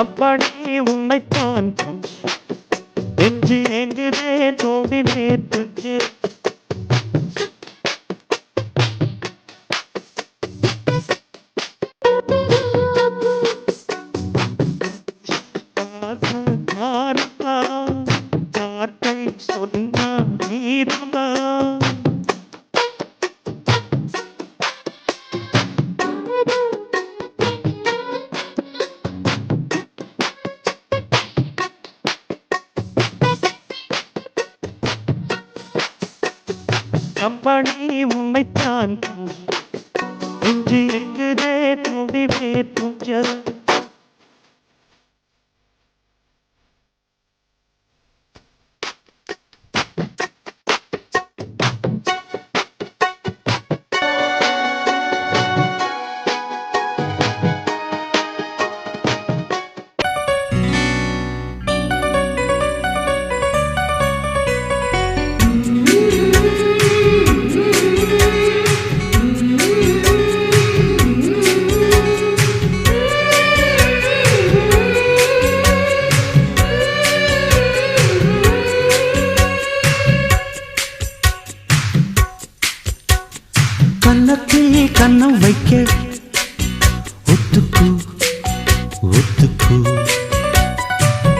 அப்படி உன்னைத்தான் நெஞ்சு எங்குதே தோண்டி நேற்று காற்றை சொன்ன நீரமா அப்படி உன்னைத்தான் நெஞ்சு எங்குதே தோண்டி நேற்று கன்னத்தில் கன்னம் வைக்க ஒத்துக்கு ஒத்துக்கு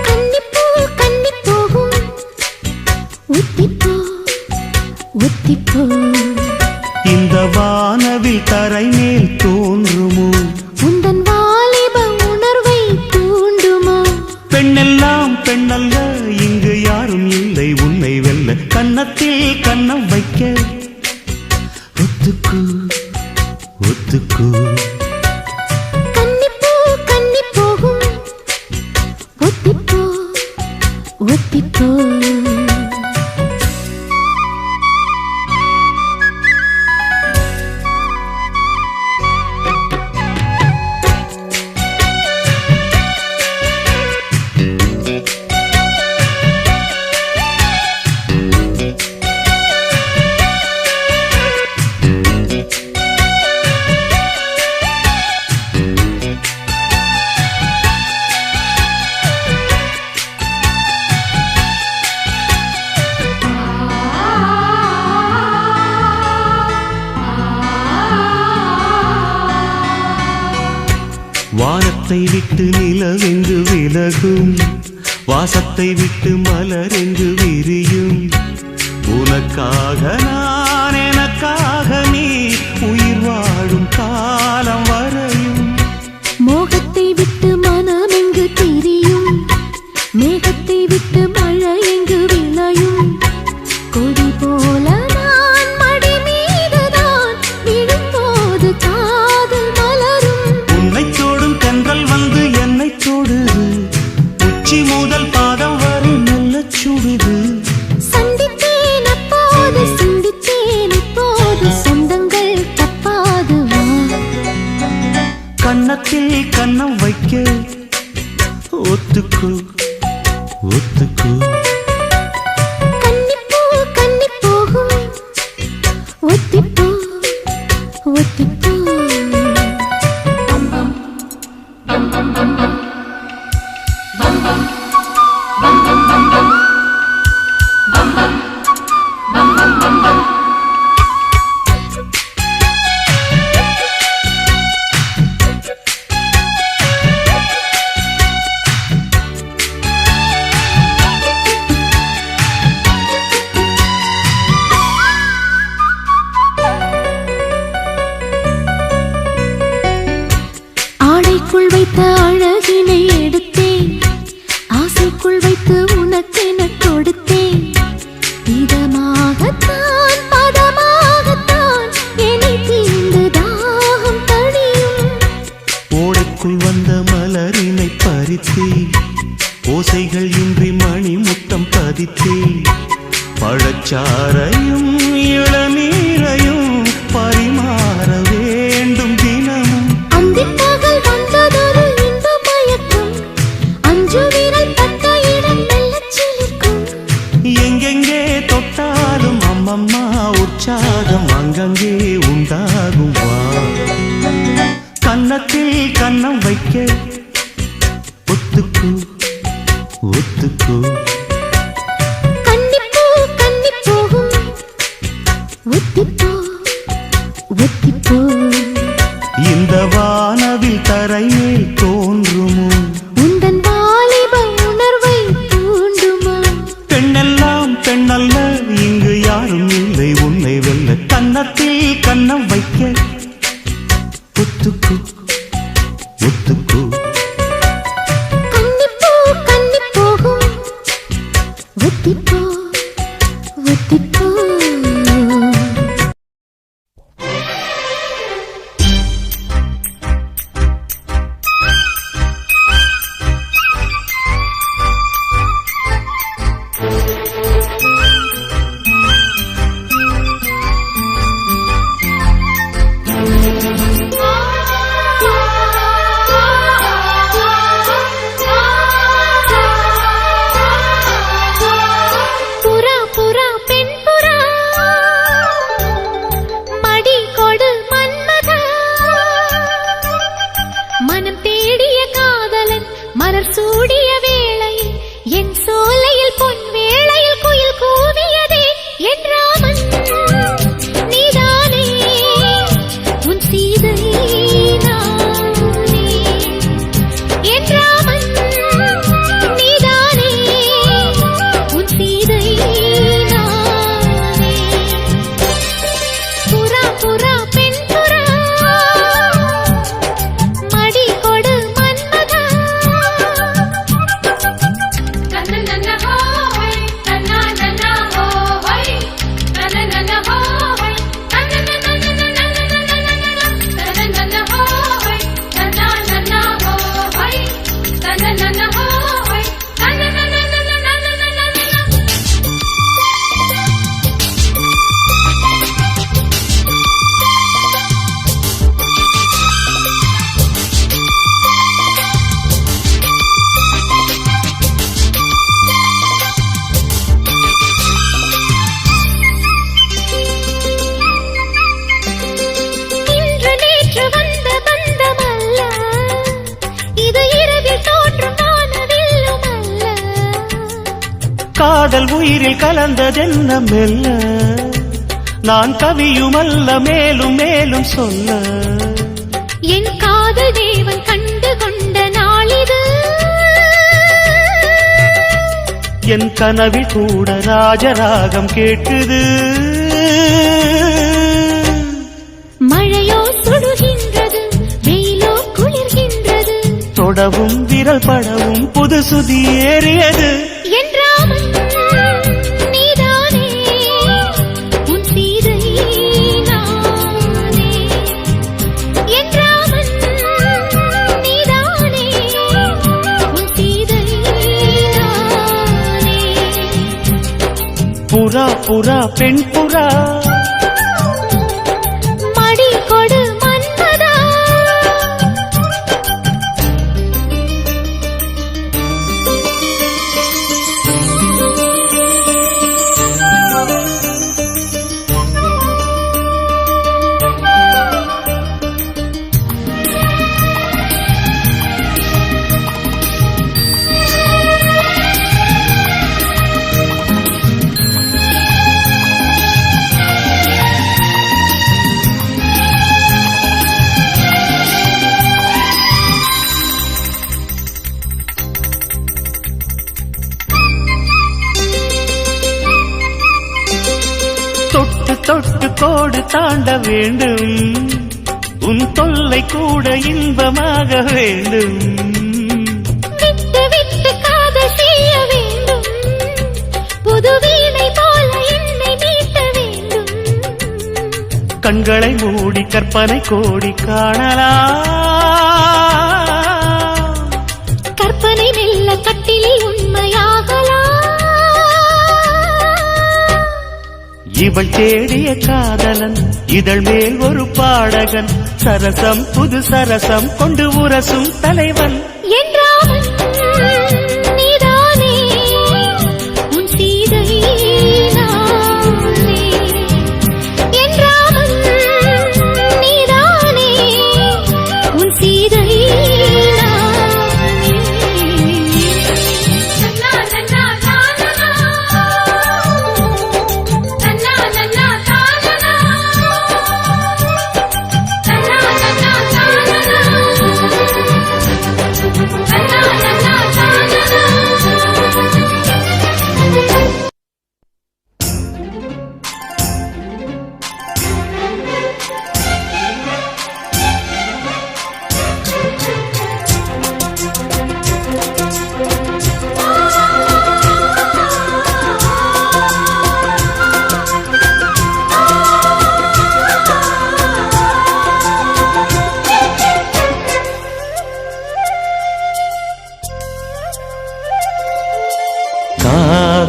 கன்னிப்பூ கன்னி போகும் ஒத்திப்போ ஒத்திப்போ இந்த வானவில் தரை மேல் தோன்றுமோ உந்தன் வாலிப உணர்வை தூண்டுமோ பெண்ணெல்லாம் பெண்ணல்ல இங்கு யாரும் இல்லை உன்னை வெல்ல கன்னத்தில் கன்னம் வைக்க ஒத்துக்கு ஒத்துக்கு கன்னிப்பூ கன்னி போகும் ஒத்திப்போ ஒத்திப்போ வானத்தை விட்டு நிலவெங்கு விலகும் வாசத்தை விட்டு மலரெங்கு விரியும் உனக்காக நான் எனக்காக நீ உயிர் வாழும் காலம் வரையும் மோகத்தை விட்டு மனம் எங்கு திரியும் மேகத்தை விட்டு மழை எங்கு விளையும் கொடி போல நான் மடி மீதுதான் விழும்போது காதல் மலரும் உன்னை தோடும் தென்றல் வந்து என்னை தொடுது உச்சி முதல் பாதம் வரை நல்ல சுடுது சந்தித்தேன் அப்போது சிந்தித்தேன் இப்போது சொந்தங்கள் தப்பாது கன்னத்தில் கன்னம் வைக்க ஒத்துக்கு ஒத்துக்கு கன்னிப்பூ கன்னி போகும் ஒத்திப்போ ஒத்திப்போ ஆடைக்குள் வைத்த அழகினை எடுத்தேன் ஆசைக்குள் வைத்து உனக்கென கொடுத்தேன் இதமாகத்தான் பதமாகத்தான் என்னை தீர்ந்து தாகம் தணியும் ஓடைக்குள் வந்த மலரினை பறித்தே ஓசைகள் இன்றி மணி முத்தம் பதித்தே பழச்சாரையும் இளநீரையும் பரிமாற வேண்டும் தினமும் அந்திப்பகல் வந்ததொரு இன்ப மயக்கம் அஞ்சு விரல் பட்ட இடம் மெல்லச் சிலிர்க்கும் எங்கெங்கே தொட்டாலும் அம்மம்மா உற்சாகம் அங்கங்கே உண்டாகும் வா கன்னத்தில் கன்னம் வைக்க ஒத்து ஒத்துக்கோ ஒத்துக்கோ கன்னிப்பூ கன்னிப்பூவும் ஒத்திப்போ ஒத்திப்போ இந்த வானவில் தரையில் தோன்றுமோ உந்தன் வாலிப உணர்வை தூண்டுமோ பெண்ணெல்லாம் பெண்ணல்ல இங்கு யாரும் இல்லை உன்னை வெல்ல கன்னத்தில் கன்னம் வைக்க ஒத்துக்கோ ஒத்துக்கோ கன்னிப்பூ கன்னிப்பூவும் ஒத்திப்போ ஒத்திப்போ புறா புறா பெண் புறா மடி கொடு மன்மதா மனம் தேடிய காதலன் மலர் சூடிய வேளையில் என் சோலையில் பொன் வேளையில் குயில் கூவியதே என் ராமன் நீதானே உன் சீதை நானே என் ராமன் நீதானே உன் சீதை நானே புறா புறா பெண் புறா மடி கொடு மன்மதா நன்ன ஹோய் நன்ன ஹோய் நன்ன ஹோய் இன்று நேற்று வந்த பந்தமல்ல இது இரவில் தோன்றும் வானவில்லும் அல்ல காதல் உயிரில் கலந்ததென்ன மெல்ல நான் கவியுமல்ல மேலும் மேலும் சொல்ல என் காதல் தேவன் கண்டு கொண்ட நாளிது என் கனவில் கூட ராஜராகம் கேட்குது மழையோ சுடுகின்றது வெயிலோ குளிர்கின்றது தொடவும் விரல் படவும் புது சுதி ஏறியது என் ராமன் நீதானே உன் சீதை நானே என் ராமன் நீதானே உன் சீதை நானே புறா புறா பெண் புறா மடி கொடு மன்மதா தொட்டு தொட்டு கோடு தாண்ட வேண்டும் உன் தொல்லை கூட இன்பமாக வேண்டும் விட்டு விட்டு காதல் செய்ய வேண்டும் புது வீணை போல என்னை மீட்ட வேண்டும் கண்களை மூடி கற்பனை கோடி காணலாம் கற்பனை மெல்ல கட்டிலில் உண்மையாகலாம் இவள் தேடிய காதலன் இதழ் மேல் ஒரு பாடகன் சரசம் புது சரசம் கொண்டு உரசும் தலைவன் என் ராமன் நீதானே உன் சீதை நானே என் ராமன் நீதானே உன் சீதை நானே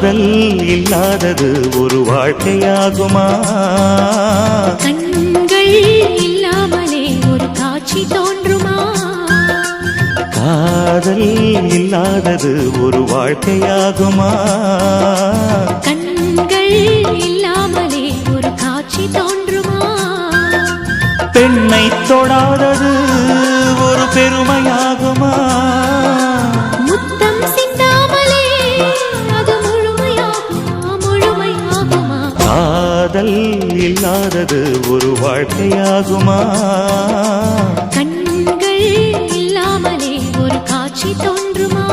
காதல் இல்லாதது ஒரு வாழ்க்கையாகுமா? கண்கள் இல்லாமலே ஒரு காட்சி தோன்றுமா? காதல் இல்லாதது ஒரு வாழ்க்கையாகுமா? கண்கள் இல்லாமலே ஒரு காட்சி தோன்றுமா? பெண்ணை தொடாதது ஒரு பெருமையாகுமா? முத்தம் சிந்தாமலே அது முழுமையாகுமா? முழுமையாகுமா? காதல் இல்லாதது ஒரு வாழ்க்கையாகுமா? கண்கள் இல்லாமலே ஒரு காட்சி தோன்றுமா?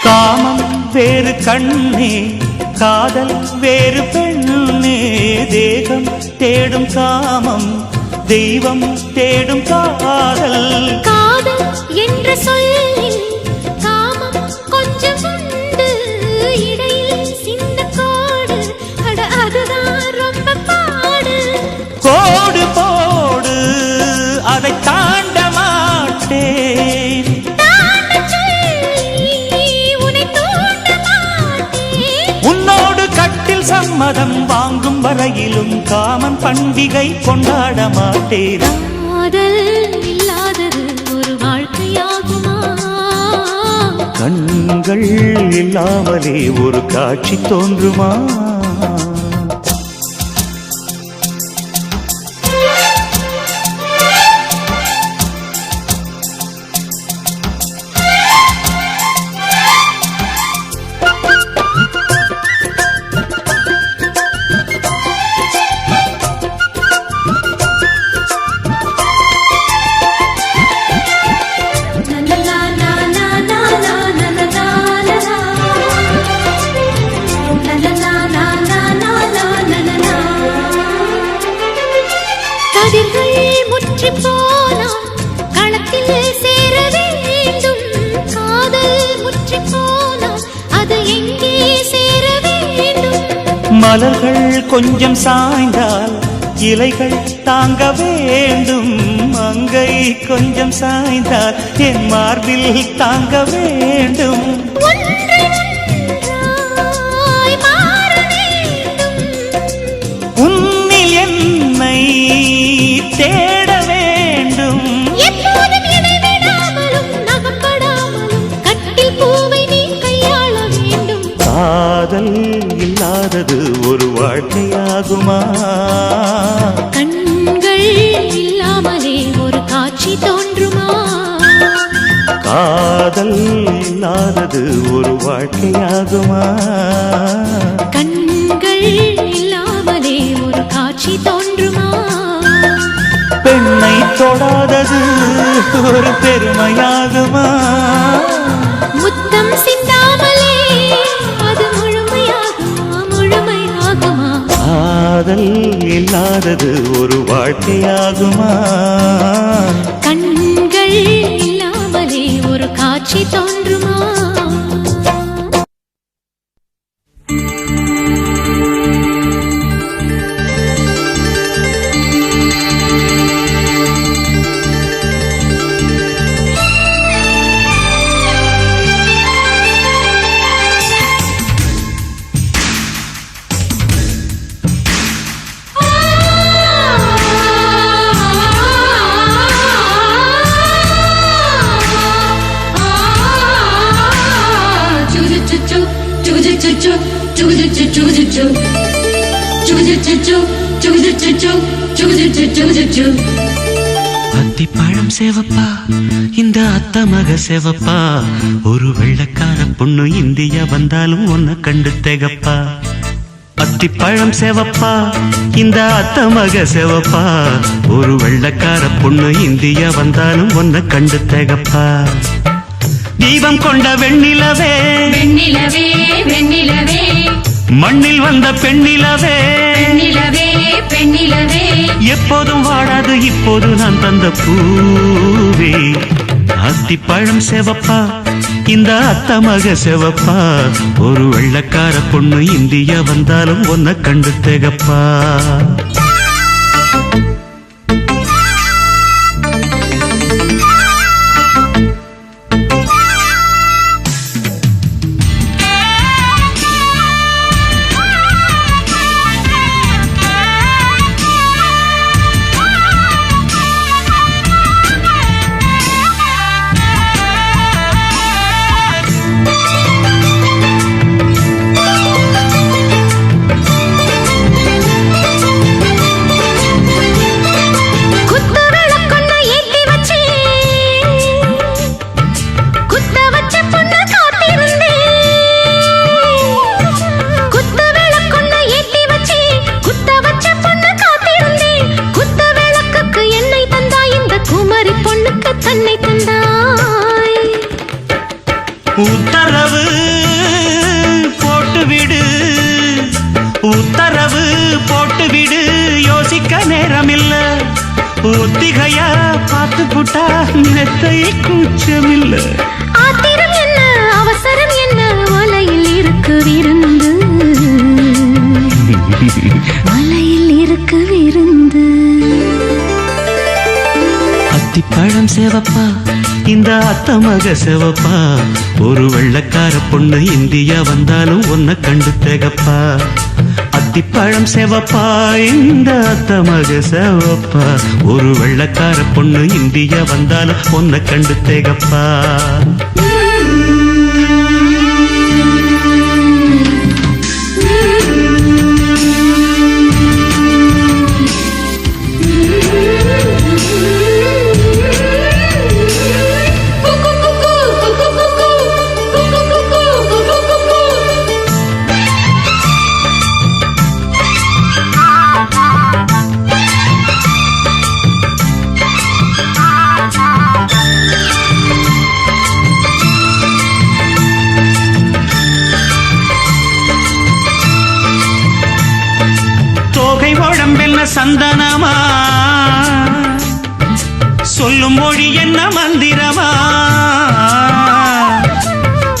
காமம் வேறு கண்ணே, காதல் வேறு பெண்ணே. தேகம் தேடும் காமம், தெய்வம் தேடும் காதல். காதல் என்ற சொல்லில் காமம் கொஞ்சம் உண்டு, இடையில் சின்ன கோடு, அட அதுதான் ரொம்ப பாடு. கோடு போடு, அதை தாண்ட மாட்டேன். தாண்டச் சொல்லி உன்னை தூண்ட மாட்டேன். உன்னோடு கட்டில் சம்மதம் வாங்கும் வரையிலும் காமன் பண்டிகை கொண்டாட மாட்டேன். காதல் இல்லாதது ஒரு வாழ்க்கையாகுமா? கண்கள் இல்லாமலே ஒரு காட்சி தோன்றுமா? கதிர்கள் முற்றி போனால் களத்தில் சேர வேண்டும். காதல் முற்றி போனால் அது எங்கே சேர வேண்டும்? மலர்கள் கொஞ்சம் சாய்ந்தால் இலைகள் தாங்க வேண்டும். மங்கை கொஞ்சம் சாய்ந்தால் என் மார்பில் தாங்க வேண்டும். ஒன்றை ஒன்றாய் மாற வேண்டும். உன்னில் என்னை தேட வேண்டும். எப்போதும் இடைவிடாமலும் நகப்படாமலும் கட்டில் பூவை நீ கையாள வேண்டும். காதல் இல்லாதது ஒரு வாழ்க்கையாகுமா? கண்கள் இல்லாமலே ஒரு காட்சி தோன்றுமா? காதல் இல்லாதது ஒரு வாழ்க்கையாகுமா? கண்கள் இல்லாமலே ஒரு காட்சி தோன்றுமா? பெண்ணை தொடாதது ஒரு பெருமையாகுமா? முத்தம் சிந்தாமலே அது முழுமையாகுமா? முழுமையாகுமா? காதல் இல்லாதது ஒரு வாழ்க்கையாகுமா? கண்கள் இல்லாமலே ஒரு காட்சி தோன்றுமா? அத்திப்பழம் சேவப்பா, இந்த அத்த மக சேவப்பா, ஒரு வெள்ளக்கார பொண்ணு இந்தியா வந்தாலும் உன்னை கண்டு திகப்பா. அத்திப்பழம் செவப்பா இந்த அத்த மக செவப்பா ஒரு வெள்ளக்கார பொண்ணு இந்தியா வந்தாலும் ஒன்ன கண்டு திகப்பா தீபம் கொண்ட வெண்ணிலவே வெண்ணிலவே வெண்ணிலவே மண்ணில் வந்த பெண்ணிலவே பெண்ணிலவே பெண்ணிலவே எப்போதும் வாடாது இப்போது நான் தந்த பூவே அத்திப்பழம் செவப்பா இந்த அத்த மக செவப்பா ஒரு வெள்ளக்கார பொண்ணு இந்தியா வந்தாலும் ஒன்ன கண்டு திகப்பா உத்தரவு போட்டுவிடு உத்தரவு போட்டுவிடு யோசிக்க நேரமில்ல ஒத்திகையா பார்த்து புட்டா மெத்தை கூச்சமில்ல ஆத்திரம் என்ன அவசரம் என்ன மலையில் இருக்கு விருந்து மலையில் இருக்கு விருந்து அத்திப்பழம் செவப்பா இந்த அத்த மக செவப்பா ஒரு வெள்ளக்கார பொண்ணு இந்தியா வந்தாலும் ஒன்ன கண்டு திகப்பா அத்திப்பழம் செவப்பா இந்த அத்த மக செவப்பா ஒரு வெள்ளக்கார பொண்ணு இந்தியா வந்தாலும் ஒன்ன கண்டு திகப்பா சந்தனமா சொல்லும் மொழி என்ன மந்திரமா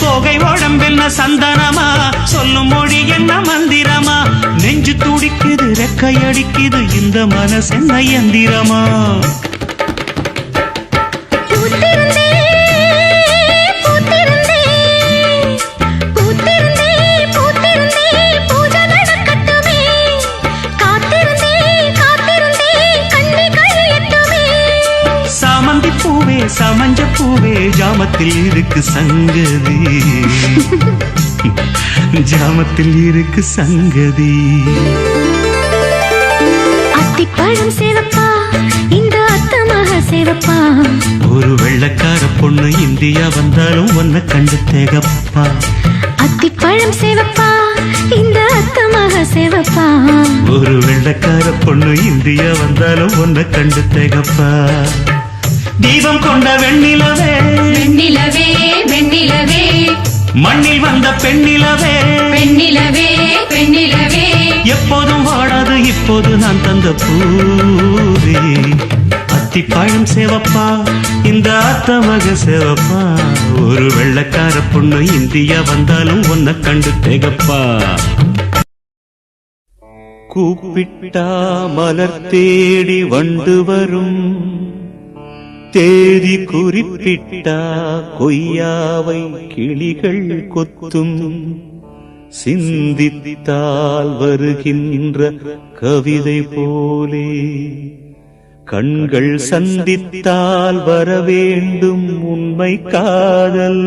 தோகை உடம்பென்ன சந்தனமா சொல்லும் மொழி என்ன மந்திரமா நெஞ்சு துடிக்குது ரெக்கையடிக்குது இந்த மனசு என்ன எந்திரமா சமஞ்ச பூவே ஜாமத்தில் இருக்கு சங்கதி ஜாமத்தில் இருக்கு சங்கதி அத்திப்பழம் சேவப்பா இந்த அத்த மக சேவப்பா ஒரு வெள்ளக்கார பொண்ணு இந்தியா வந்தாலும் ஒன்ன கண்டு திகப்பா அத்திப்பழம் சேவப்பா இந்த அத்த மக சேவப்பா ஒரு வெள்ளக்கார பொண்ணு இந்தியா வந்தாலும் ஒன்ன கண்டு திகப்பா தீபம் கொண்ட வெண்ணிலவே வெண்ணிலவே வெண்ணிலவே மண்ணில் வந்த பெண்ணிலவே பெண்ணிலவே பெண்ணிலவே எப்போதும் வாடாது இப்போது நான் தந்த பூவே அத்திப்பழம் சேவப்பா இந்த அத்த மக சேவப்பா ஒரு வெள்ளக்கார பொண்ணு இந்தியா வந்தாலும் ஒன்ன கண்டு திகப்பா கூப்பிட்டா மலர் தேடி வண்டு வரும் தேதி குறிப்பிட்டா கொய்யாவை கிளிகள் கொத்தும் சிந்தித்தால் வருகின்ற கவிதை போலே கண்கள் சந்தித்தால் வரவேண்டும் உண்மை காதல்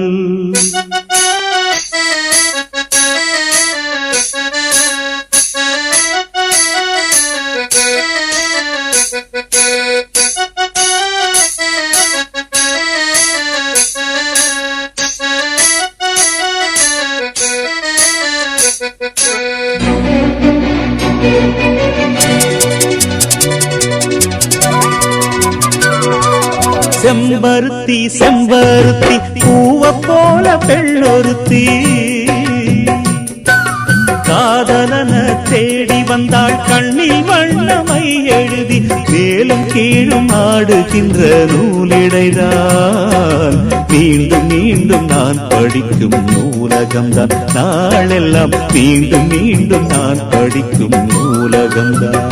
செம்பருத்தி செம்பருத்தி பூவ போல பெண்ணொருத்தி காதலன தேடி வந்தாள் கண்ணில் வண்ணமை எழுதி மேலும் கீழும் ஆடுகின்ற நூலிடைதான் மீண்டும் மீண்டும் நான் படிக்கும் நூலகம்தான் நாளெல்லாம் மீண்டும் மீண்டும் நான் படிக்கும் நூலகம்தான்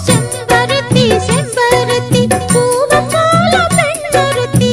செம்பருத்தி செம்பருத்தி பூவ போல பெண்ணொருத்தி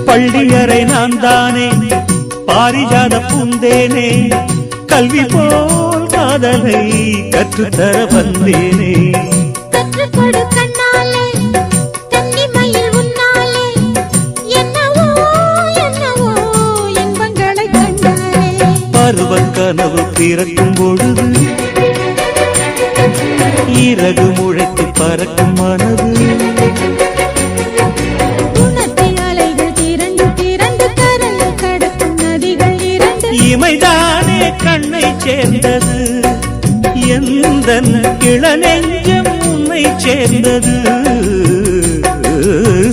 பள்ளியறை நான் தானே பாரிஜாத பூந்தேனே கல்வி போல் காதலை கற்றுத்தர வந்தேனே கற்றுக்கொடு கண்ணாலே கன்னிமயில் உன்னாலே என்னவோ என்னவோ இன்பங்களை கண்டாலே பருவக் கனவு பிறக்கும் பொழுது இறகு முளைத்து பறக்கும் மனது இமைதானே கண்ணை சேர்ந்தது எந்தன் இளநெஞ்சம் உன்னை சேர்ந்தது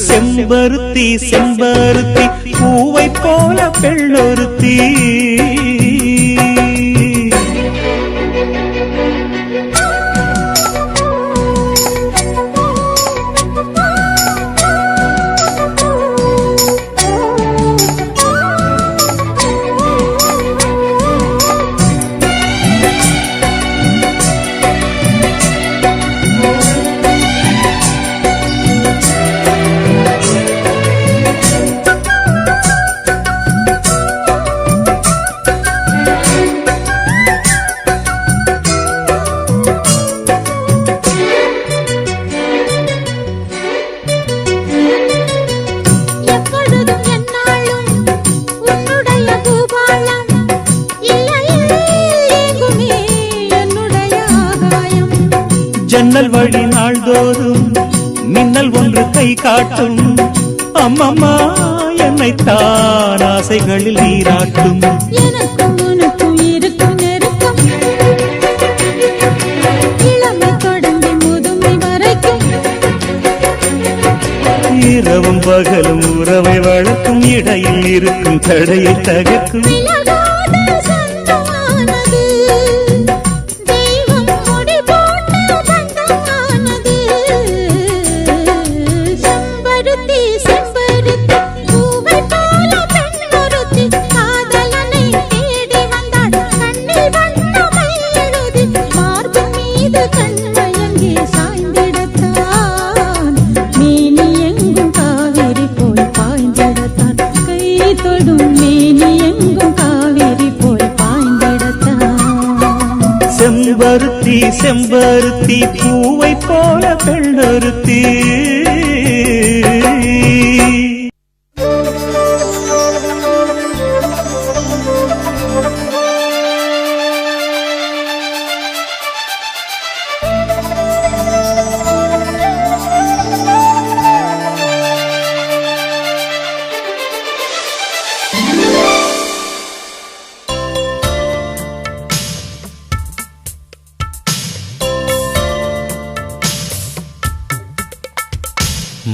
செம்பருத்தி செம்பருத்தி பூவை போல பெண்ணொருத்தி ஜன்னல் வழி நாள்தோறும் மின்னல் ஒன்று கை காட்டும் அம்மம்மா என்னைத்தான் ஆசைகளில் நீராட்டும் எனக்கும் உனக்கும் இருக்கும் நெருக்கம் இளமை தொடங்கி முதுமை வரைக்கும் இரவும் பகலும் உறவை வளர்க்கும் இடையில் இருக்கும் தடையை தகர்க்கும் செம்பருத்தி செம்பருத்தி பூவை போல பெண்ணொருத்தி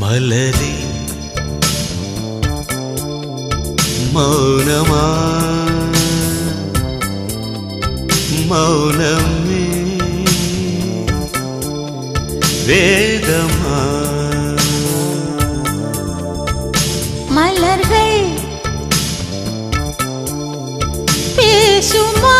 மலரே மௌனமா மௌனமே வேதமா மலர்கள் பேசுமா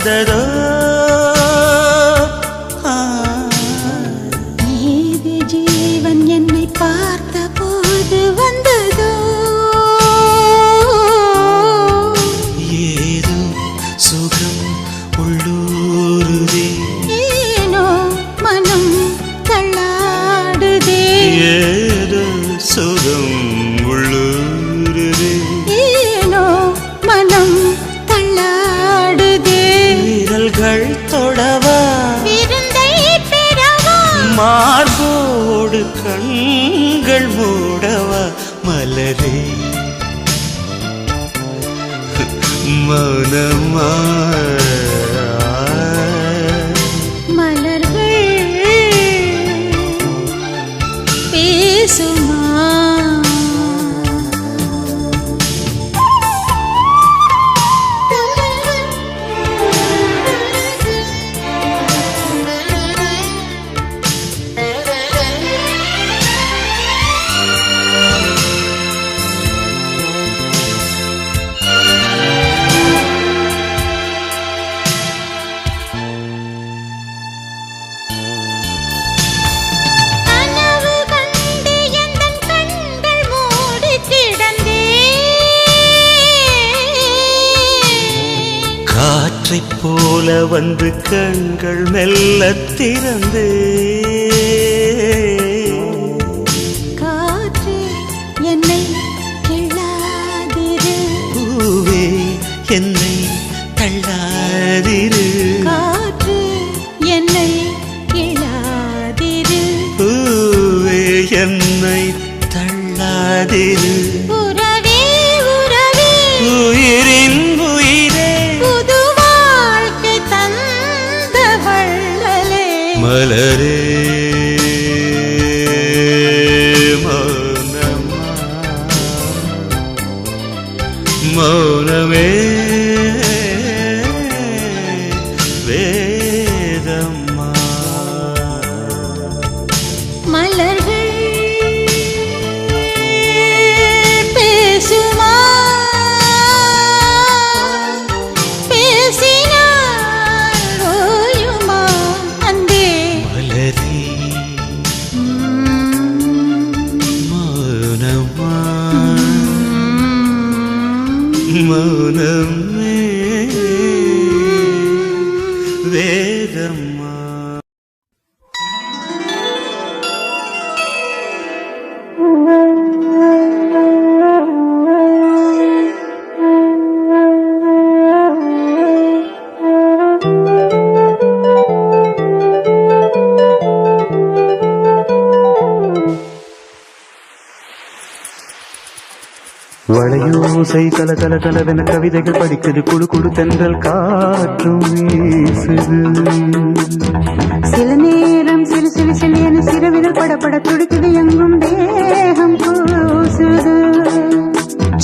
வந்ததோ ஏது ஜீவன் என்னை பார்த்த போது வந்ததோ ஏதோ சுகம் உள்ளூருதே ஏனோ மனம் தள்ளாடுதே ஏதோ சுகம் உள்ளூருதே ஏனோ மனம் தள்ளாடுதே விரல்கள் தொடவா விருந்தை பெறவா மார்போடு கண்கள் மூடவா மலரே மௌனமா மலர்கள் பேசுமா கனவு கண்டு எந்தன் கண்கள் மூடிக் கிடந்தேன். காற்றைப் போல வந்து கண்கள் மெல்ல திறந்தே காற்றே என்னை கிள்ளாதிரு பூவே என்னை தள்ளாதிரு காற்று என்னை கிள்ளாதிரு பூவே என்னை தள்ளாதிரு உறவே உறவே உயிரின் உயிரே புது வாழ்க்கை தந்த வள்ளலே மலரே மௌனமா மௌனமே வேதம்மா மலர்கள் பேசுமா பேசினால் ஓயுமா அன்பே மலரே மௌனமா மௌனமே வேதம்மா வளையோசை கல கல கலவென கவிதைகள் படிக்குது குழு குழு தென்றல் காற்றும் வீசுது சில நேரம் சிறு சிறு சிறியன சிறுவிரல் படப்பட துடிக்குது எங்கும் தேகம் கூசுது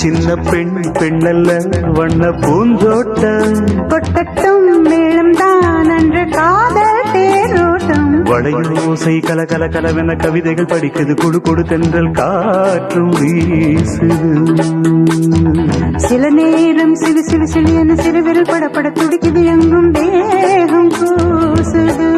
சின்ன பெண் பெண்ணல்ல வண்ண பூந்தோட்டம் கொட்டட்டும் மேளம் தான் அன்று காதல் தேரோட்டம் வளையோசை கல கல கலவென கவிதைகள் படிக்குது குழு குழு தென்றல் காற்றும் வீசுது சில நேரம் சிறு சிறு சிறியன சிறுவிரல் படப்பட துடிக்குது எங்கும் தேகம் கூசுது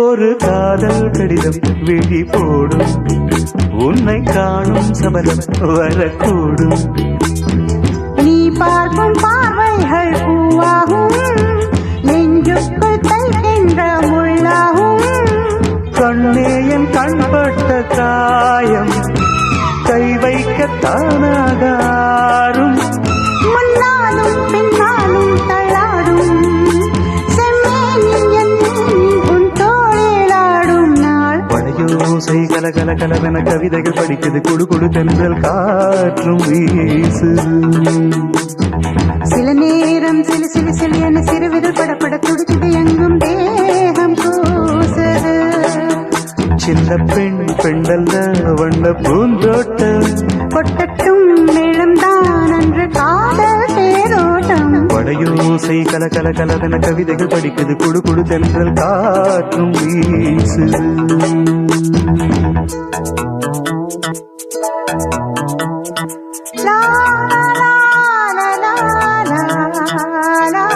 ஒரு காதல் கடிதம் விழி போடும் உன்னை காணும் சபலம் வரக்கூடும் நீ பார்க்கும் பார்வைகள் பூவாகும் நெஞ்சுக்குள் தைக்கின்ற முள்ளாகும் கண்ணேயன் கண்பட்ட காயம் கை வைக்க தானாகாரும் முன்னாலும் பின்னாலும் தள்ளாடும் செம்மேனி என் உன் தோளிலாடும் வளையோசை கல கல கலவென கவிதைகள் படிக்குது குடு குடு தென்றல் காற்றும் வீசுது சில நேரம் சிலு சிலு சிலு என சிறுவிரல் படப்பட துடிக்குது எங்கும் தேகம் கூசுது சின்ன பெண் பெண்டல்ல வண்ண பூந்தோட்டம் கொட்டட்டும் மேளம்தான் அன்று காதல் தேரோட்டம் வளையோசை கல கல கலவென கவிதைகள் படிக்குது குடு குடு தென்றல் காற்றும் வீசுது லா லா லா லா லா லா லா லா லா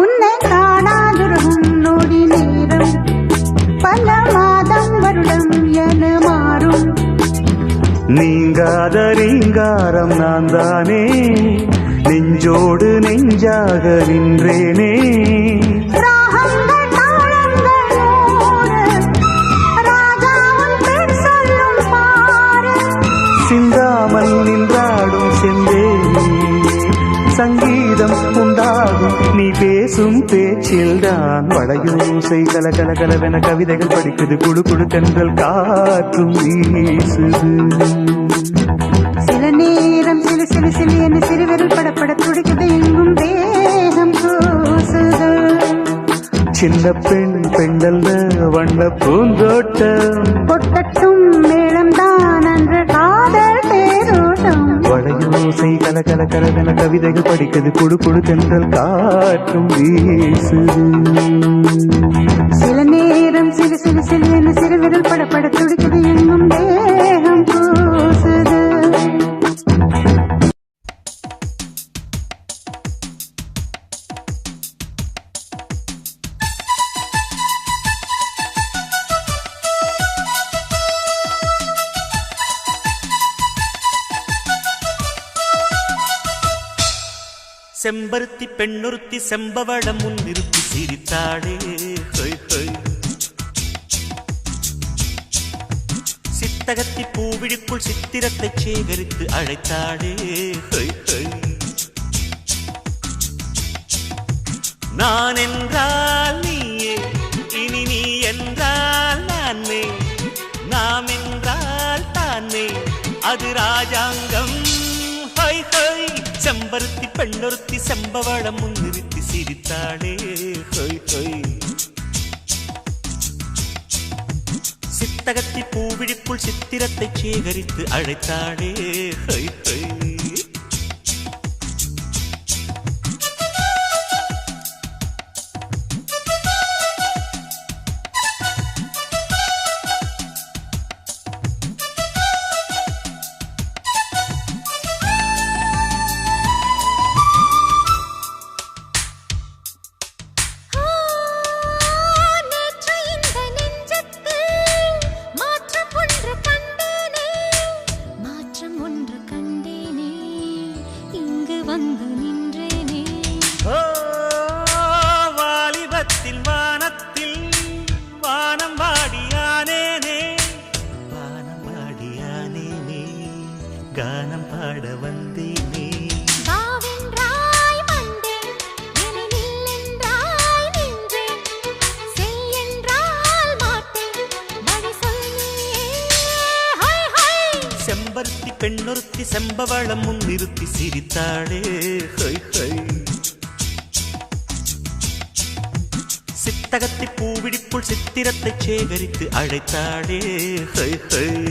உன்னை காணாதிருக்கும் நொடி நேரம் பல மாதம் வருடம் என மாறும் நீங்காத ரீங்காரம் நான் தானே நெஞ்சோடு நெஞ்சாக நின்றேனே ராகங்கள் தாளங்களோடு ராஜாவும் பேர் சொல்லும் பாரு சிந்தாமல் நின்றாடும் செந்தேனே சங்கீதம் உண்டாகும் நீ பேசும் பேச்சில்தான் வளையோசை கல கல கலவென கவிதைகள் படிக்குது குடு குடு தென்றல் காற்றும் வீசுது சில நேரம் சிலு சிலு சிலு என சிறுவிரல் படப்பட துடிக்குது எங்கும் தேகம் கூசுது சின்ன பெண் பெண்டல்ல வண்ண பூந்தோட்டம் கொட்டட்டும் மேளம்தான் அன்று காதல் தேரோட்டம் வளையோசை கல கல கலவென கவிதைகள் படிக்குது குடு குடு தென்றல் காற்றும் வீசுது சில நேரம் சிலு சிலு சிலு என சிறுவிரல் படப்பட துடிக்குது எங்கும் தேகம் கூசுது செம்பருத்தி பெண்ணுறுத்தி செம்பவளம் முன்னிறுத்தி சிரித்தாளே ஹொய் ஹொய் சித்தகத்தி பூவிழிக்குள் சித்திரத்தை சேகரித்து அழைத்தாளே ஹொய் ஹொய் நான் என்றால் நீயே இனி நீ என்றால் நானே நாம் என்றால் தானே அது ராஜாங்கம் ஹொய் ஹொய் செம்பருத்தி பெண்ணொருத்தி செம்பவளம் முன்னிறுத்தி சிரித்தாளே ஹொய் ஹொய் சித்தகத்தி பூவிழிக்குள் சித்திரத்தை சேகரித்து அழைத்தாளே ஹொய் ஹொய் நேற்று இந்த நெஞ்சத்தில் மாற்றம் ஒன்று கண்டேனே மாற்றம் ஒன்று கண்டேனே இங்கு வந்து நின்றேனே ஓ வாலிபத்தில் வானத்தில் வானம் வாடியானேனே வானம் வாடியானேனே கானம் பாட வந்தேனே வாவென்றாய் வந்தேன் என்னை நில்லென்றாய் நின்றேன் செல் என்றால் மாட்டேன் வழி சொல் நீயே ஹொய் ஹொய் செம்பருத்தி பெண்ணொருத்தி செம்பவளம் முன்னிறுத்தி சிரித்தாளே ஹொய் ஹொய் சித்தகத்தி பூவிழிக்குள் சித்திரத்தை சேகரித்து அழைத்தாளே ஹொய் ஹொய்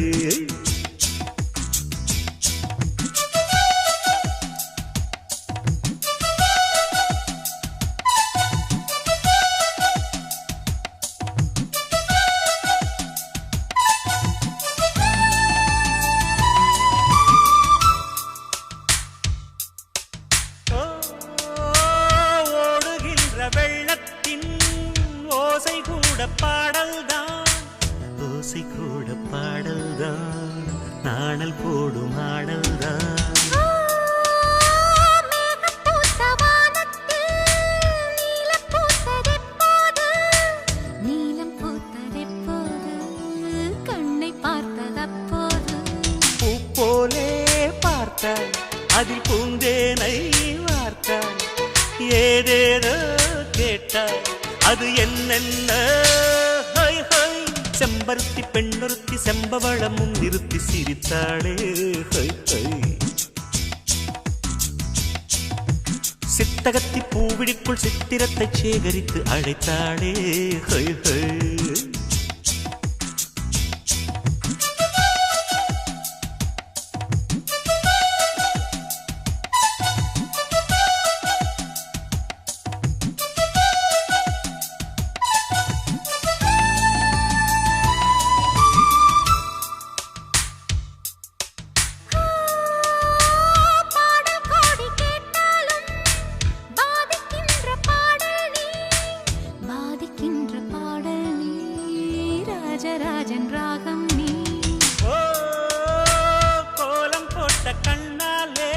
ஓடுகின்ற வெள்ளத்தின் ஓசை கூட பாடல்தான் ஓசை கூட பாடல்தான் நாணல் போடும் ஆடல்தான் அதில் பூந்தேனை வார்த்தாய் ஏதேதோ கேட்டாய் அது என்னென்ன செம்பருத்தி பெண்ணொருத்தி செம்பவளமும் நிறுத்தி சிரித்தாளே சித்தகத்தி பூவிடிக்குள் சித்திரத்தை சேகரித்து அழைத்தாளே ராஜராஜன் ராகம் நீ கோலம் போட்ட கண்ணாலே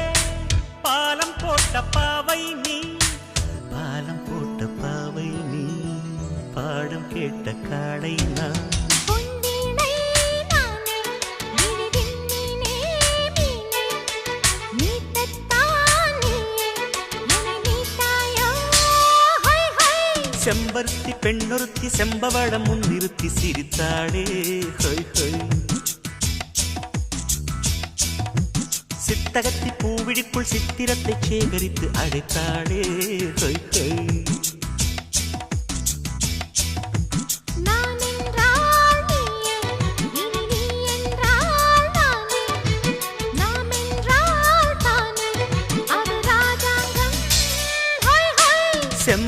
பாலம் போட்ட பாவை நீ பாலம் போட்ட பாவை நீ பாடம் கேட்ட காடை நான் செம்பருத்தி பெண்ணொருத்தி செம்பவளமும் நிறுத்தி சிரித்தாளே சித்தகத்தி பூவிழிக்குள் சித்திரத்தை சேகரித்து அழைத்தாளே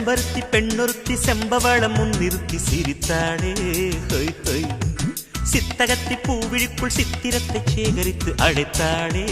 செம்பருத்தி பெண்ணொருத்தி செம்பவளமும் நிறுத்தி சிரித்தாளே சித்தகத்தி பூவிழிக்குள் சித்திரத்தை சேகரித்து அழைத்தாளே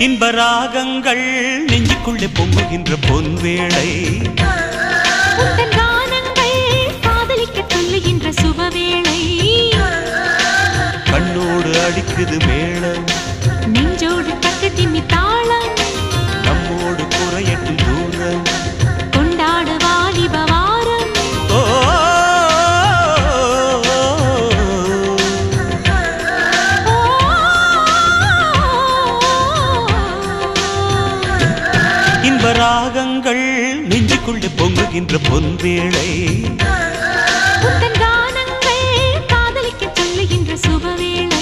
இன்ப ராகங்கள் நெஞ்சுக்குள்ளே பொங்குகின்ற பொன்வேளை கானங்கள் காதலிக்க சொல்லுகின்ற சுபவேளை கண்ணோடு அடிக்குது மேளம் நெஞ்சோடு தட்டு திம்மி தாளம் நம்மோடு குறையட்டும் தூரம் கொண்டாடு வாலிப வாரம் ராகங்கள் நெஞ்சுக்குள்ளே பொங்குகின்ற பொன்வேளை கானங்கள் காதலிக்க சொல்லுகின்ற சுபவேளை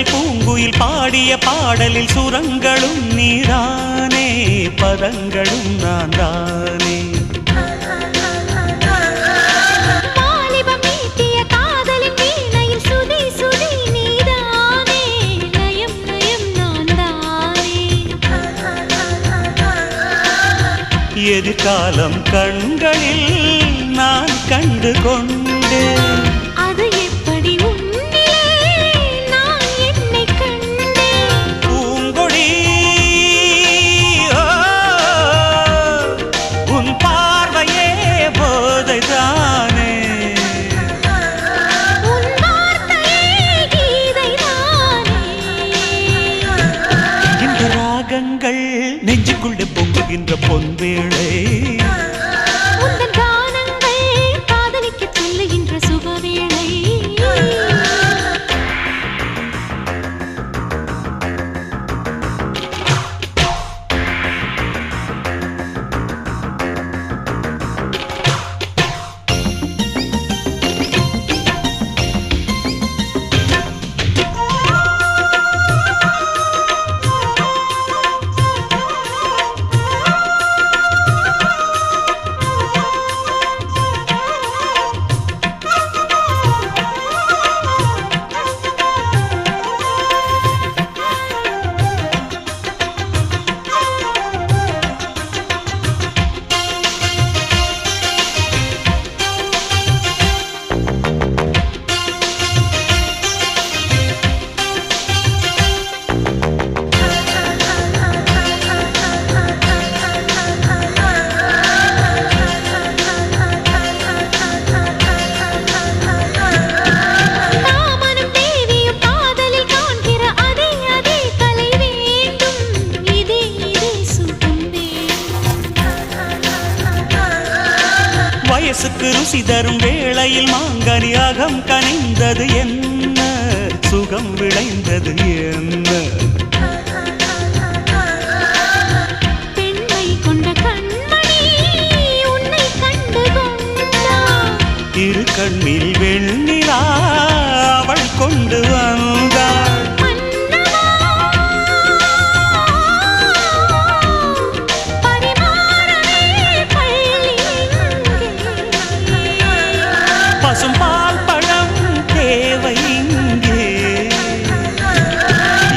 பூங்குயில் பாடிய பாடலில் சுரங்களும் நீதானே பதங்களும் நான் தானே. வாலிபம் மீட்டிய காதலின் வீணையில் சுதி சுதி நீதானே, லயம் லயம் நான் தானே. எதிர்காலம் கண்களில் நான் கண்டு கொண்டேன். அது எப்படி உன்னிலே நான் என்னை கண்டேன். பூங்கொடி ஓ, உன் பார்வையே போதைதானே. உன் வார்த்தையே கீதைதானே. இந்த ராகங்கள் நெஞ்சுக்குள்ளே பொங்குகின்ற பொன்வேளை. உந்தன் கானங்கள் காதலிக்கச் சொல்லுகின்ற சுபவேளை. காமனும் தேவியும் காதலில் காண்கிற அதே அதே கலை வேண்டும். இதே இதே சுகம் வேண்டும். வயசுக்கு ருசி தரும் வேளையில் மாங்கனி அகம் கனிந்தது என்ன, சுகம் விளைந்தது என்ன. பெண்மை கொண்ட கண்மணி உன்னை கண்டு கொண்டான். இரு கண்ணில் வெண்ணிலா அவள் கொண்டு வந்தாள். மன்னவா, பரிமாறவே பள்ளி எங்கே? பசும் பால் பழம் தேவை இங்கே.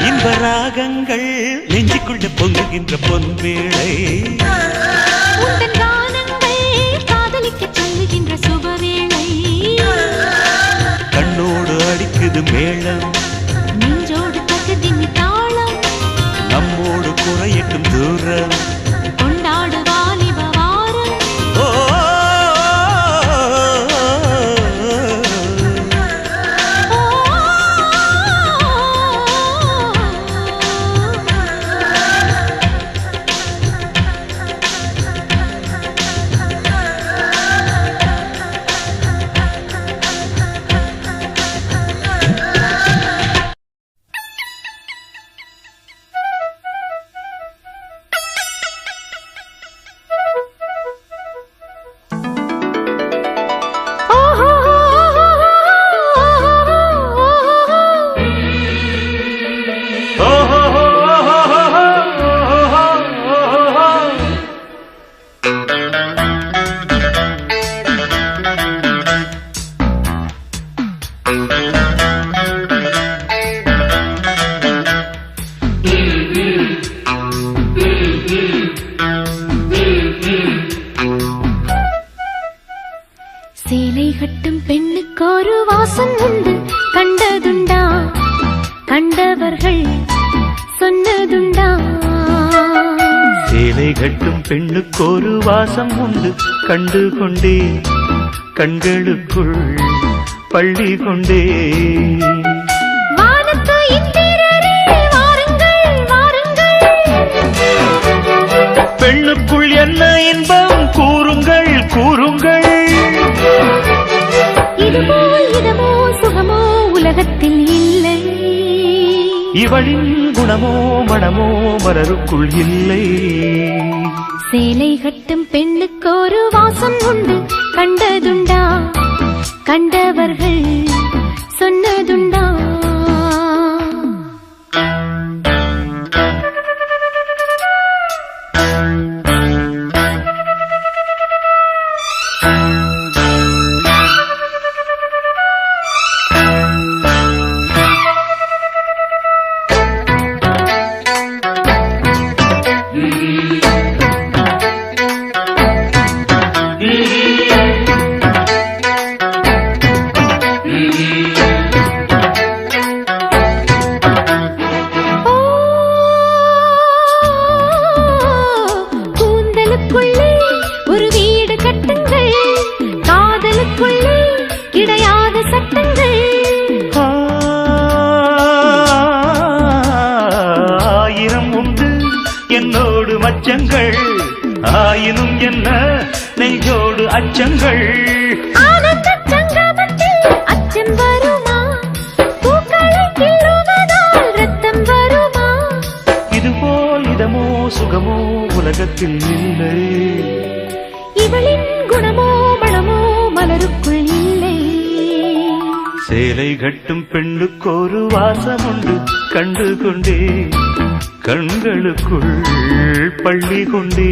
இன்ப ராகங்கள் நெஞ்சுக்குள்ளே பொங்குகின்ற பொன்வேளை. உந்தன் கானங்கள் காதலிக்கச் சொல்லுகின்ற சுபவேளை. கண்ணோடு அடிக்குது மேளம், நெஞ்சோடு தகுதின் தாளம். நம்மோடு குறையட்டும் தூரம். கொண்டாடு வாலிப வாரம். ஓ, சேலை கட்டும் பெண்ணுக்கு ஒரு வாசம் உண்டு, கண்டதுண்டா கண்டவர்கள் சொன்னதுண்டா. சேலை கட்டும் பெண்ணுக்கு ஒரு வாசம் உண்டு, கண்டு கொண்டே கண்களுக்குள் பள்ளி கொண்டே. வானத்து இந்திரரே வாருங்கள் வாருங்கள். பெண்ணுக்குள் என்ன இன்பம் கூறுங்கள் கூறுங்கள். இதுபோல் இதமோ சுகமோ உலகத்தில் இல்லை. இவளின் குணமோ மனமோ மலருக்குள் இல்லை. சேலை கட்டும் பெண்ணுக்கு ஒரு வாசம் உண்டு, கண்டதுண்டா கண்டவர்கள் சொன்னதுண்டா. ஆயினும் என்ன நெஞ்சோடு அச்சங்கள் ஆனந்த சங்கமத்தில் அச்சம் வருமா? பூக்களை கிள்ளுவதால் ரத்தம் வருமா? இதுபோல் இதமோ சுகமோ உலகத்தில் இல்லை. இவளின் குணமோ மணமோ மலருக்குள் இல்லை. சேலை கட்டும் பெண்ணுக்கொரு வாசம் உண்டு கண்டு கொண்டே கண்களுக்குள் பள்ளி கொண்டே.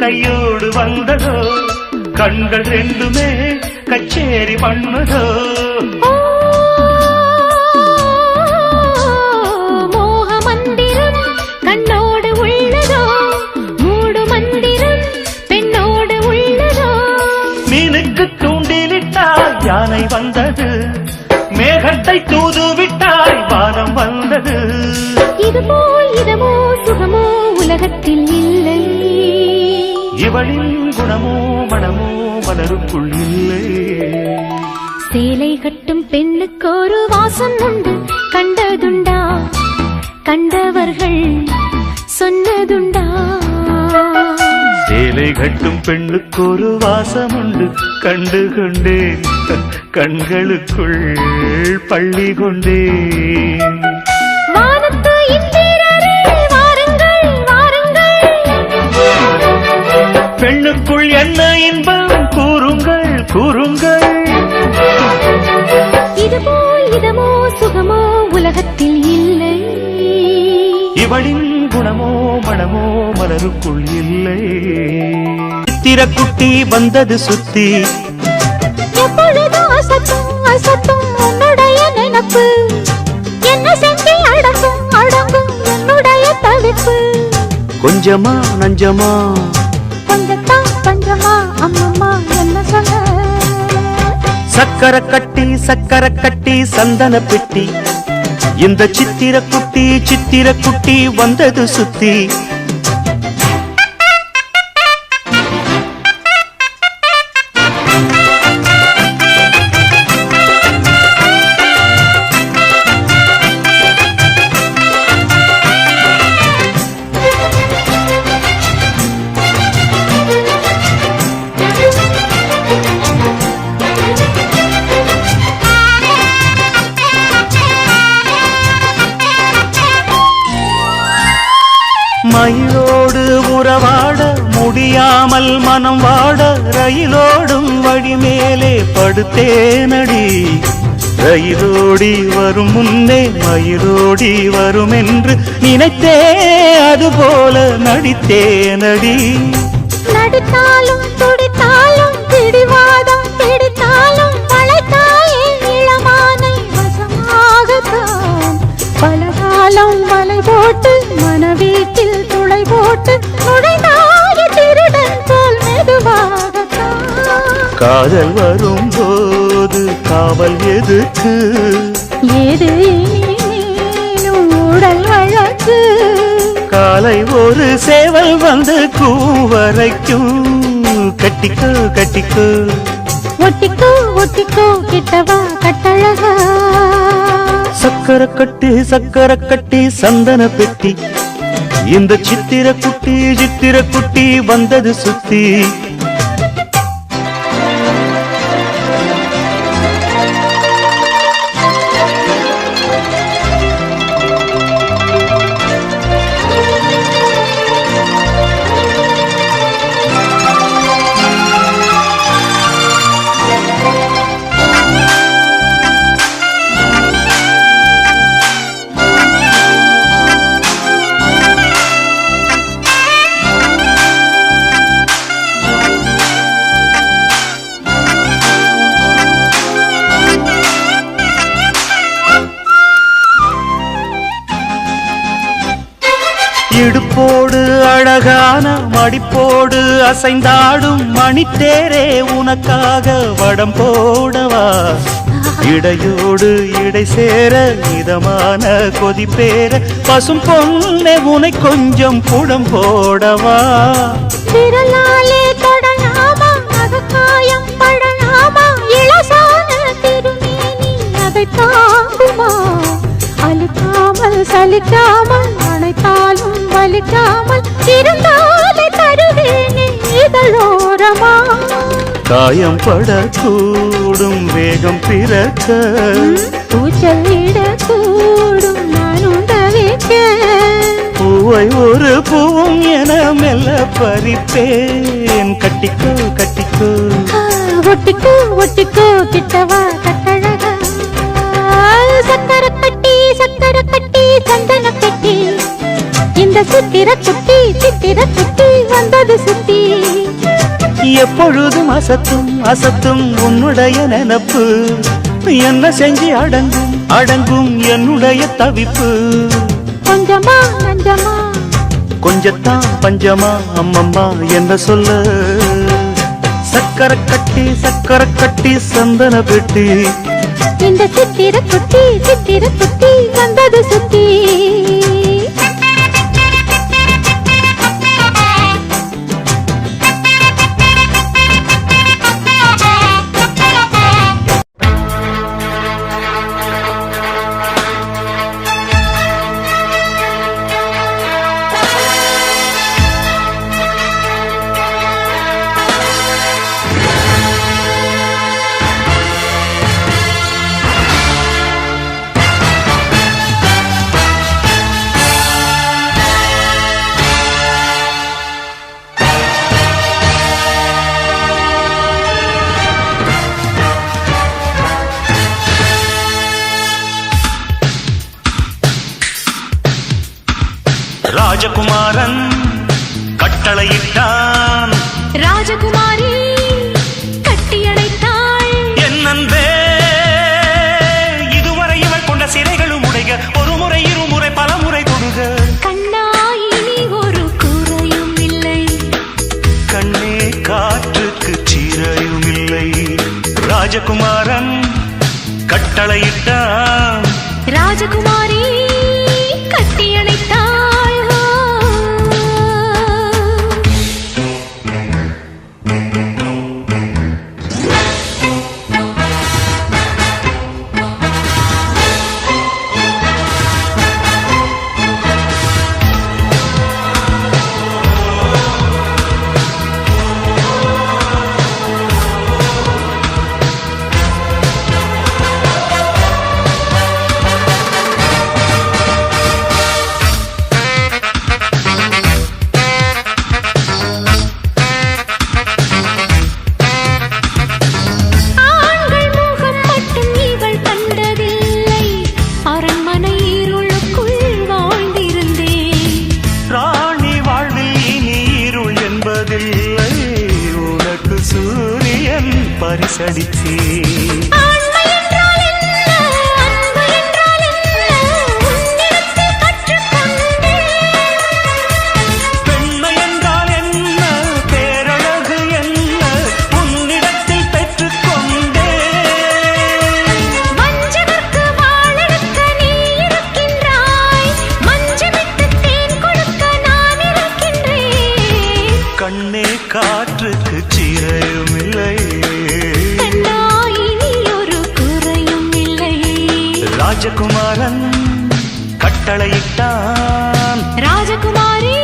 கையோடு வந்ததோ கண்கள் ரெண்டுமே கச்சேரி பண்ணதோ. மோக மந்திரம் கண்ணோடு உள்ளதோ மூடு மந்திரம் பெண்ணோடு உள்ளதோ. மீனுக்கு தூண்டிலிட்டால் யானை வந்தது மேகத்தை தூதுவிட்டால் வானம் வந்தது. இதுபோல் இதமோ சுகமோ உலகத்தில் இல்லை. இவளின் குணமோ மனமோ மலருக்குள் இல்லை. சேலை கட்டும் பெண்ணுக்கு ஒரு வாசம் உண்டு கண்டதுண்டா? கண்டவர்கள் சொன்னதுண்டா? சேலை கட்டும் பெண்ணுக்கு ஒரு வாசம் உண்டு கண்டு கொண்டேன் கண்களுக்குள் பள்ளி கொண்டேன். வானத்து இந்திரரே வாருங்கள் வாருங்கள். பெண்ணுக்குள் என்ன இன்பம் கூறுங்கள் கூறுங்கள். இதுபோல் இதமோ சுகமோ உலகத்தில் இல்லை. இவளின் குணமோ மனமோ மலருக்குள் இல்லை. சித்திரக்குட்டி வந்தது சுத்தி எப்பொழுதும் அசத்தும் அசத்தும் உன்னுடைய நினைப்பு. என்ன செஞ்சு அடங்கும் அடங்கும் என்னுடைய தவிப்பு. கொஞ்சமா நஞ்சமா கொஞ்சத்தான் பஞ்சமா அம்மம்மா என்ன சொல்ல. சக்கர கட்டி சந்தன பெட்டி இந்த சித்திர குட்டி வந்தது சுத்தி. மயிலோடு உறவாட முடியாமல் மனம் வாட ரயிலோடும் வழி மேலே படுத்தேனடி. ரயிலோடி வரும் முன்னே மயிலோடி வரும் என்று நினைத்தே அதுபோல நடித்தேனடி. நடித்தாலும் துடித்தாலும் பிடிவாதம் பிடித்தாலும் வளைத்தாயே இளமானை வசமாகத்தான். பலகாலம் வலை போட்டு மனவீட்டில் துளை போட்டு நுழைந்தாய திருடன் போல் மெதுவாகத்தான். காதல் வரும்போது காவல் எதுக்கு? ஏது நீனும் உடல் வழக்கு. காலை ஒரு சேவல் வந்து கூவரைக்கும். கட்டிக்கோ கட்டிக்கோ ஒட்டிக்கோ ஒட்டிக்கோ கிட்டவா கட்டழகா. சக்கர கட்டி சந்தன பெட்டி இந்த சித்திர குட்டி வந்தது சுத்தி. இடுப்போடு அழகான மடிப்போடு அசைந்தாடும் மணித்தேரே உனக்காக வடம் போடவா இடையோடு இடை சேர இதமான கொதிப்பேர பசும் பொண்ணே உனை கொஞ்சம் புடம் போடவா விரலாலே தொடலாமா அகக்காயம் படலாமா இளசான திருமேனி அதை தாங்குமா அழுக்காமல் சலிக்காமல் அணைத்தாலும் வலிக்காமல் இருந்தாலே தருவேனே இதழோரமா காயம் படக்கூடும் வேகம் பிறக்க பூச்சலிடக்கூடும் நானும் தவிக்க பூவை ஒரு பூவும் என மெல்ல பறிப்பேன் கட்டிக்கோ கட்டிக்கோ ஒட்டிக்கோ ஒட்டிக்கோ கிட்டவா கட்டழகா சக்கர கட்டி சந்தன கட்டி இந்த சித்திர சுட்டி வந்தது சுத்தி எப்பொழுதும் அசத்தும் உன்னுடைய நினப்பு என்ன செஞ்சு அடங்கும் என்னுடைய தவிப்பு கொஞ்சமா நஞ்சமா கொஞ்சத்தான் பஞ்சமா அம்மம்மா என்ன சொல்ல சக்கர கட்டி சந்தன பெட்டி இந்த சித்திர குட்டி வந்தது சுத்தி ராஜகுமாரன் கட்டளையிட்டான் ராஜகுமாரி கட்டியடைத்தாள் என் அன்பே இதுவரை இவள் கொண்ட சிறைகளும் உடைக ஒரு முறை இருமுறை பல முறை தொடுக கண்ணாயினி ஒரு குறையும் இல்லை கண்ணே காற்றுக்கு சீரையும் இல்லை ராஜகுமாரன் கட்டளையிட்டான் ராஜகுமாரி கட்டியடைத்தாள் பரிசளித்தே பெண்மை என்றால் என்ன பேரழகு என்ன உன்னிடத்தில் பெற்றுக்கொண்டே வஞ்சகர்க்கு வாழெடுக்க நீ இருக்கின்றாய் மஞ்சமிட்டு தேன் கொடுக்க நான் இருக்கின்றேன் கண்ணே காற்றுக்கு சீரையும் இல்லை ராஜகுமாரன் கட்டளையிட்டான் ராஜகுமாரி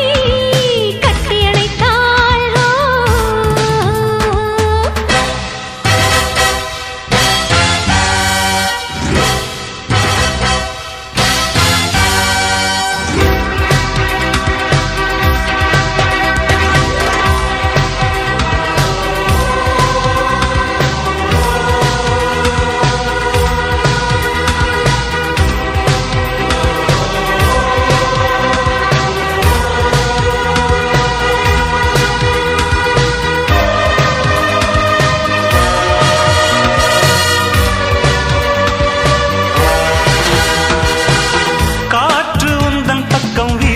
கட்டியடைத்தாள்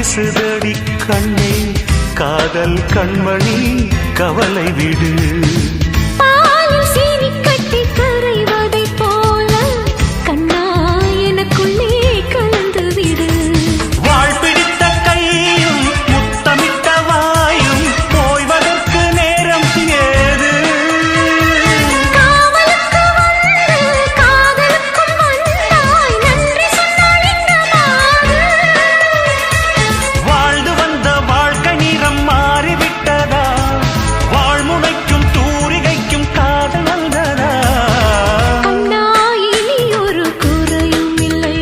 வீசுதடி காதல் கண்மணி கவலை விடு. பாலில் சீனி கட்டி கரைவதைப் போல கண்ணா எனக்குள்ளே கலந்து விடு. வாழ் பிடித்த கையும் முத்தமிட்ட வாயும் போய்வதற்கு நேரம் ஏது. காவலுக்கு வந்து காதலுக்கும் வந்தாய் நன்றி சொன்னால் என்னமாகு? வாழ்ந்து வந்த வாழ்க்கை நிறம் மாறிவிட்டதா? வாழ்முனைக்கும் தூரிகைக்கும் காதல் வந்ததா? கண்ணா இனி ஒரு குறையும் இல்லை.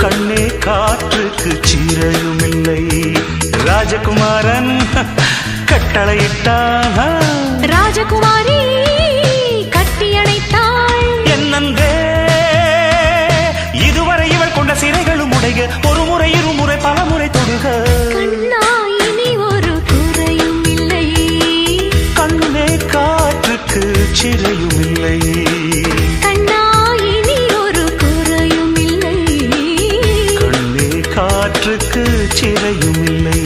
கண்ணே காற்றுக்கு சீரையும் இல்லை. ராஜகுமாரன் கட்டளையிட்டான். ராஜகுமாரி கட்டியணைத்தாள். என்னன்றே இதுவரை இவள் கொண்ட சிறைகளும் உடைய ஒரு முறை இருமுறை பல முறை தொடுக. கண்ணா இனி ஒரு குறையும் இல்லை. கண்ணே காற்றுக்கு சிறையும் இல்லை. கண்ணா இனி ஒரு குறையும் இல்லை. கண்ணே காற்றுக்கு சிறையும் இல்லை.